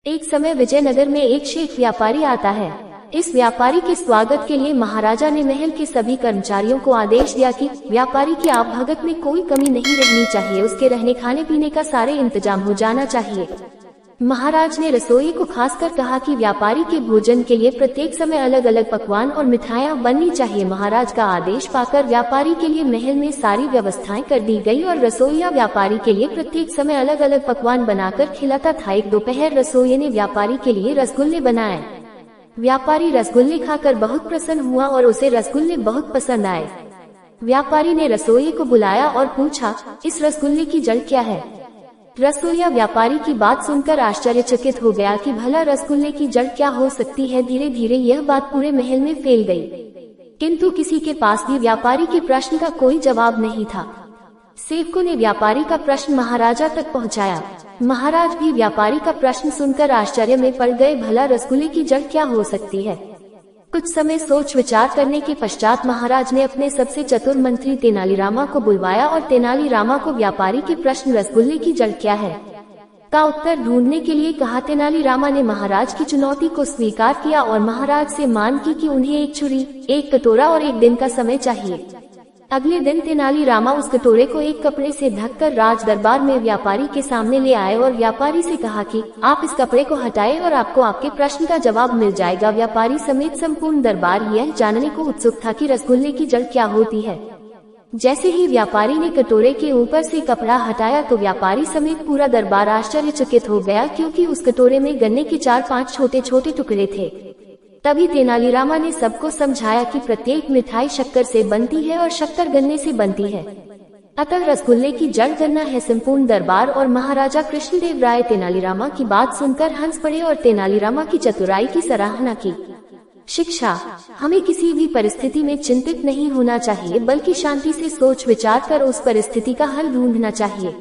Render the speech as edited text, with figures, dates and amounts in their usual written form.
एक समय विजयनगर में एक शेख व्यापारी आता है। इस व्यापारी के स्वागत के लिए महाराजा ने महल के सभी कर्मचारियों को आदेश दिया कि व्यापारी की आवभगत में कोई कमी नहीं रहनी चाहिए, उसके रहने खाने पीने का सारे इंतजाम हो जाना चाहिए। महाराज ने रसोई को खासकर कहा कि व्यापारी के भोजन के लिए प्रत्येक समय अलग अलग पकवान और मिठाइयाँ बननी चाहिए। महाराज का आदेश पाकर व्यापारी के लिए महल में सारी व्यवस्थाएं कर दी गई और रसोइया व्यापारी के लिए प्रत्येक समय अलग अलग पकवान बनाकर खिलाता था। एक दोपहर रसोइये ने व्यापारी के लिए रसगुल्ले बनाए। व्यापारी रसगुल्ले खाकर बहुत प्रसन्न हुआ और उसे रसगुल्ले बहुत पसंद आए। व्यापारी ने रसोइये को बुलाया और पूछा, इस रसगुल्ले की जड़ क्या है? रसोइया व्यापारी की बात सुनकर आश्चर्यचकित हो गया कि भला रसगुल्ले की जड़ क्या हो सकती है। धीरे धीरे यह बात पूरे महल में फैल गई, किंतु किसी के पास भी व्यापारी के प्रश्न का कोई जवाब नहीं था। सेवकों ने व्यापारी का प्रश्न महाराजा तक पहुंचाया। महाराज भी व्यापारी का प्रश्न सुनकर आश्चर्य में पड़ गए। भला रसगुल्ले की जड़ क्या हो सकती है? कुछ समय सोच विचार करने के पश्चात महाराज ने अपने सबसे चतुर मंत्री तेनालीरामा को बुलवाया और तेनालीरामा को व्यापारी के प्रश्न रसगुल्ले की जड़ क्या है का उत्तर ढूंढने के लिए कहा। तेनालीरामा ने महाराज की चुनौती को स्वीकार किया और महाराज से मांग की कि उन्हें एक छुरी, एक कटोरा और एक दिन का समय चाहिए। अगले दिन तेनालीरामा उस कटोरे को एक कपड़े से ढककर राज दरबार में व्यापारी के सामने ले आए और व्यापारी से कहा कि आप इस कपड़े को हटाएं और आपको आपके प्रश्न का जवाब मिल जाएगा। व्यापारी समेत संपूर्ण दरबार यह जानने को उत्सुक था कि रसगुल्ले की जड़ क्या होती है। जैसे ही व्यापारी ने कटोरे के ऊपर से कपड़ा हटाया तो व्यापारी समेत पूरा दरबार आश्चर्यचकित हो गया, क्योंकि उस कटोरे में गन्ने के 4-5 छोटे छोटे टुकड़े थे। तभी तेनालीरामा ने सबको समझाया कि प्रत्येक मिठाई शक्कर से बनती है और शक्कर गन्ने से बनती है, अतः रसगुल्ले की जड़ गन्ना है। संपूर्ण दरबार और महाराजा कृष्णदेव राय तेनालीरामा की बात सुनकर हंस पड़े और तेनालीरामा की चतुराई की सराहना की। शिक्षा: हमें किसी भी परिस्थिति में चिंतित नहीं होना चाहिए, बल्कि शांति से सोच विचार कर उस परिस्थिति का हल ढूंढना चाहिए।